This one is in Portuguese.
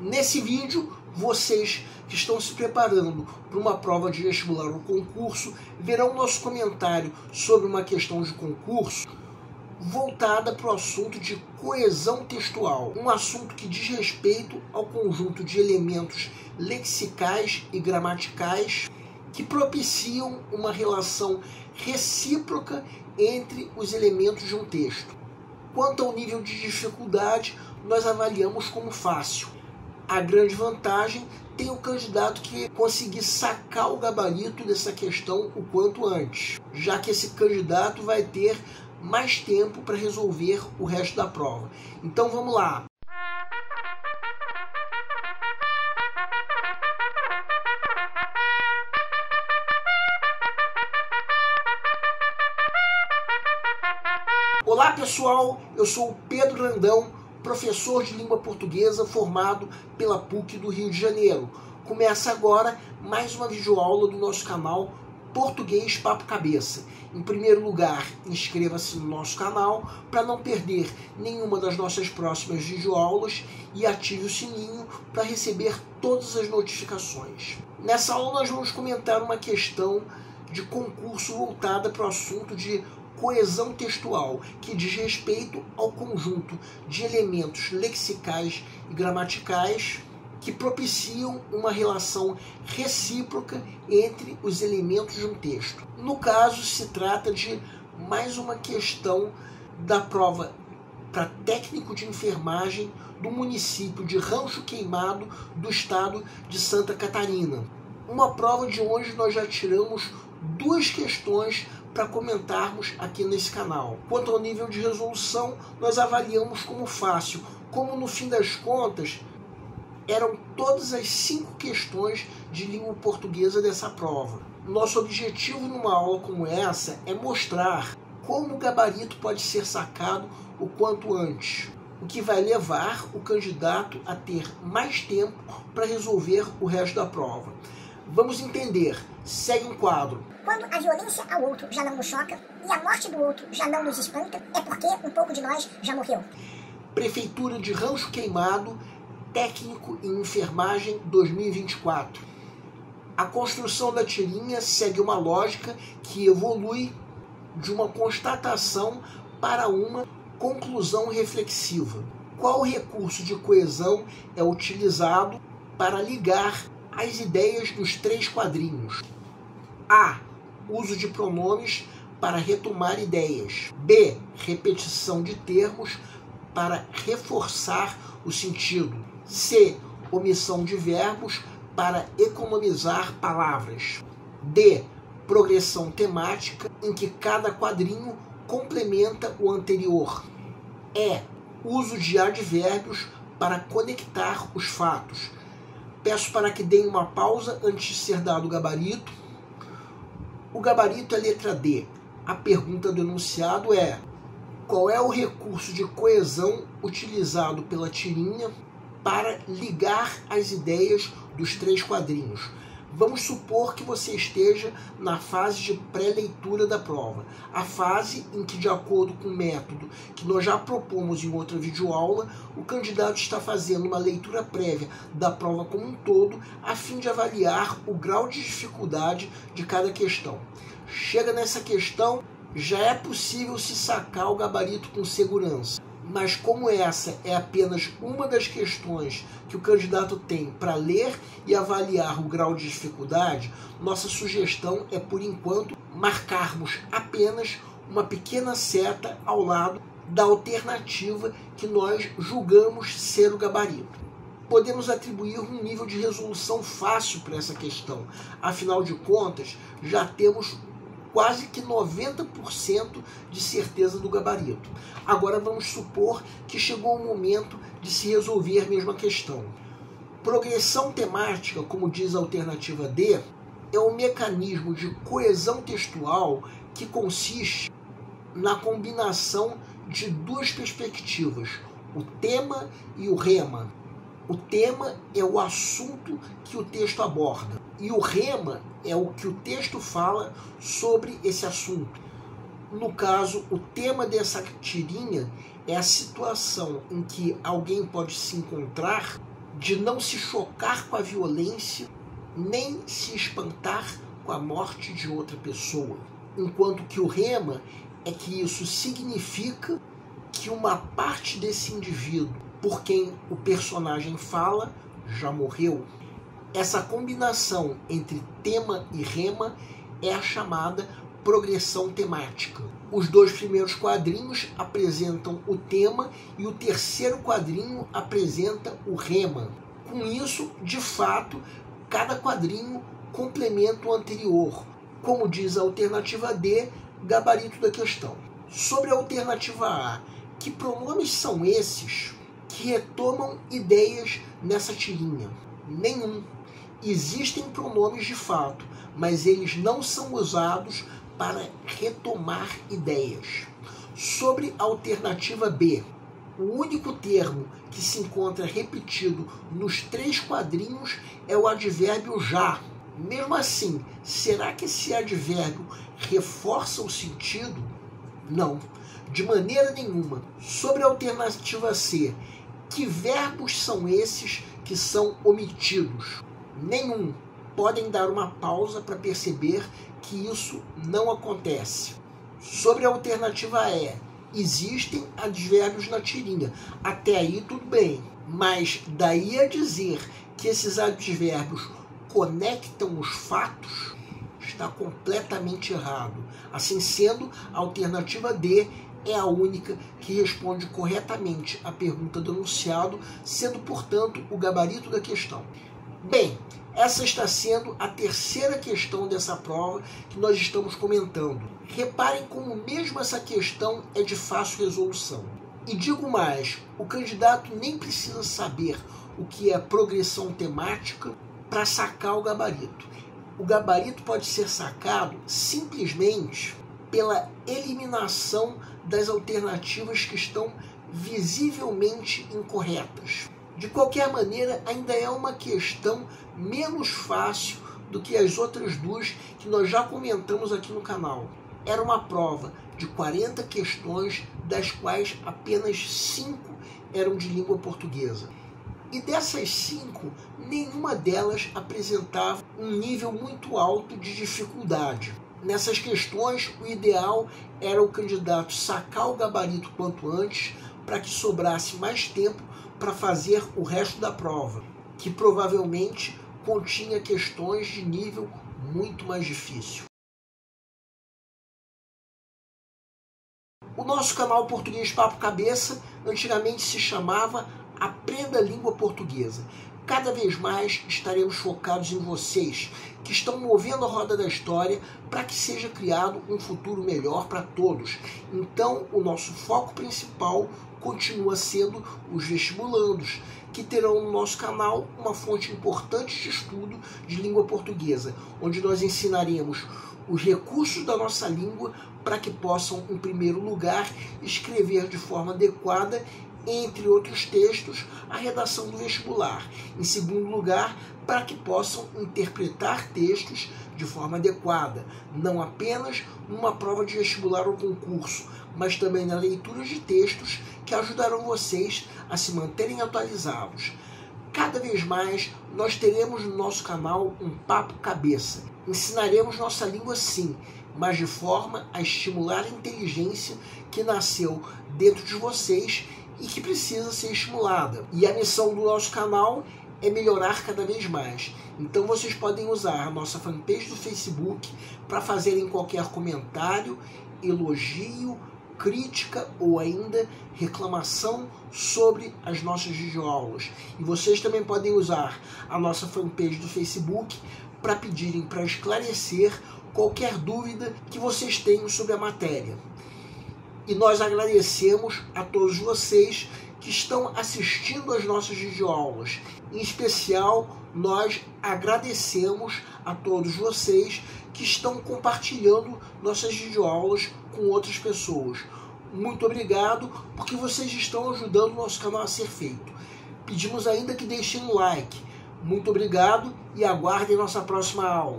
Nesse vídeo, vocês que estão se preparando para uma prova de vestibular ou concurso verão nosso comentário sobre uma questão de concurso voltada para o assunto de coesão textual, um assunto que diz respeito ao conjunto de elementos lexicais e gramaticais que propiciam uma relação recíproca entre os elementos de um texto. Quanto ao nível de dificuldade, nós avaliamos como fácil. A grande vantagem tem o candidato que conseguir sacar o gabarito dessa questão o quanto antes, já que esse candidato vai ter mais tempo para resolver o resto da prova. Então vamos lá. Olá pessoal, eu sou o Pedro Randão, professor de língua portuguesa formado pela PUC do Rio de Janeiro. Começa agora mais uma videoaula do nosso canal Português Papo Cabeça. Em primeiro lugar, inscreva-se no nosso canal para não perder nenhuma das nossas próximas videoaulas e ative o sininho para receber todas as notificações. Nessa aula nós vamos comentar uma questão de concurso voltada para o assunto de coesão textual, que diz respeito ao conjunto de elementos lexicais e gramaticais que propiciam uma relação recíproca entre os elementos de um texto. No caso, se trata de mais uma questão da prova para técnico de enfermagem do município de Rancho Queimado, do estado de Santa Catarina. Uma prova de onde nós já tiramos duas questões para comentarmos aqui nesse canal. Quanto ao nível de resolução, nós avaliamos como fácil, como no fim das contas eram todas as 5 questões de língua portuguesa dessa prova. Nosso objetivo numa aula como essa é mostrar como o gabarito pode ser sacado o quanto antes, o que vai levar o candidato a ter mais tempo para resolver o resto da prova. Vamos entender. Segue um quadro. Quando a violência ao outro já não nos choca e a morte do outro já não nos espanta, é porque um pouco de nós já morreu. Prefeitura de Rancho Queimado, técnico em enfermagem 2024. A construção da tirinha segue uma lógica que evolui de uma constatação para uma conclusão reflexiva. Qual recurso de coesão é utilizado para ligar as ideias dos 3 quadrinhos? A. Uso de pronomes para retomar ideias. B. Repetição de termos para reforçar o sentido. C. Omissão de verbos para economizar palavras. D. Progressão temática em que cada quadrinho complementa o anterior. E. Uso de advérbios para conectar os fatos. Peço para que deem uma pausa antes de ser dado o gabarito. O gabarito é letra D. A pergunta do enunciado é: qual é o recurso de coesão utilizado pela tirinha para ligar as ideias dos 3 quadrinhos? Vamos supor que você esteja na fase de pré-leitura da prova, a fase em que, de acordo com o método que nós já propomos em outra videoaula, o candidato está fazendo uma leitura prévia da prova como um todo, a fim de avaliar o grau de dificuldade de cada questão. Chega nessa questão, já é possível se sacar o gabarito com segurança. Mas como essa é apenas uma das questões que o candidato tem para ler e avaliar o grau de dificuldade, nossa sugestão é, por enquanto, marcarmos apenas uma pequena seta ao lado da alternativa que nós julgamos ser o gabarito. Podemos atribuir um nível de resolução fácil para essa questão. Afinal de contas, já temos quase que 90% de certeza do gabarito. Agora vamos supor que chegou o momento de se resolver mesmo a questão. Progressão temática, como diz a alternativa D, é um mecanismo de coesão textual que consiste na combinação de 2 perspectivas, o tema e o rema. O tema é o assunto que o texto aborda e o rema é o que o texto fala sobre esse assunto. No caso, o tema dessa tirinha é a situação em que alguém pode se encontrar de não se chocar com a violência, nem se espantar com a morte de outra pessoa. Enquanto que o rema é que isso significa que uma parte desse indivíduo por quem o personagem fala já morreu. Essa combinação entre tema e rema é a chamada progressão temática. Os 2 primeiros quadrinhos apresentam o tema e o terceiro quadrinho apresenta o rema. Com isso, de fato, cada quadrinho complementa o anterior. Como diz a alternativa D, gabarito da questão. Sobre a alternativa A, que pronomes são esses que retomam ideias nessa tirinha? Nenhum. Existem pronomes de fato, mas eles não são usados para retomar ideias. Sobre a alternativa B, o único termo que se encontra repetido nos 3 quadrinhos é o advérbio já. Mesmo assim, será que esse advérbio reforça o sentido? Não, de maneira nenhuma. Sobre a alternativa C, que verbos são esses que são omitidos? Nenhum. Podem dar uma pausa para perceber que isso não acontece. Sobre a alternativa E, existem advérbios na tirinha. Até aí tudo bem. Mas daí a dizer que esses advérbios conectam os fatos, está completamente errado. Assim sendo, a alternativa D é a única que responde corretamente à pergunta do enunciado, sendo, portanto, o gabarito da questão. Bem, essa está sendo a terceira questão dessa prova que nós estamos comentando. Reparem como mesmo essa questão é de fácil resolução. E digo mais, o candidato nem precisa saber o que é progressão temática para sacar o gabarito. O gabarito pode ser sacado simplesmente pela eliminação das alternativas que estão visivelmente incorretas. De qualquer maneira, ainda é uma questão menos fácil do que as outras 2 que nós já comentamos aqui no canal. Era uma prova de 40 questões, das quais apenas 5 eram de língua portuguesa. E dessas 5, nenhuma delas apresentava um nível muito alto de dificuldade. Nessas questões, o ideal era o candidato sacar o gabarito quanto antes para que sobrasse mais tempo para fazer o resto da prova, que provavelmente continha questões de nível muito mais difícil. O nosso canal Português Papo Cabeça antigamente se chamava Aprenda a Língua Portuguesa. Cada vez mais estaremos focados em vocês, que estão movendo a roda da história para que seja criado um futuro melhor para todos. Então, o nosso foco principal continua sendo os vestibulandos, que terão no nosso canal uma fonte importante de estudo de língua portuguesa, onde nós ensinaremos os recursos da nossa língua para que possam, em primeiro lugar, escrever de forma adequada, entre outros textos, a redação do vestibular. Em segundo lugar, para que possam interpretar textos de forma adequada, não apenas numa prova de vestibular ou concurso, mas também na leitura de textos que ajudarão vocês a se manterem atualizados. Cada vez mais nós teremos no nosso canal um papo cabeça. Ensinaremos nossa língua sim, mas de forma a estimular a inteligência que nasceu dentro de vocês e que precisa ser estimulada. E a missão do nosso canal é melhorar cada vez mais. Então vocês podem usar a nossa fanpage do Facebook para fazerem qualquer comentário, elogio, crítica ou ainda reclamação sobre as nossas videoaulas. E vocês também podem usar a nossa fanpage do Facebook para pedirem para esclarecer qualquer dúvida que vocês tenham sobre a matéria. E nós agradecemos a todos vocês que estão assistindo às nossas videoaulas. Em especial, nós agradecemos a todos vocês que estão compartilhando nossas videoaulas com outras pessoas. Muito obrigado, porque vocês estão ajudando o nosso canal a ser feito. Pedimos ainda que deixem um like. Muito obrigado e aguardem nossa próxima aula.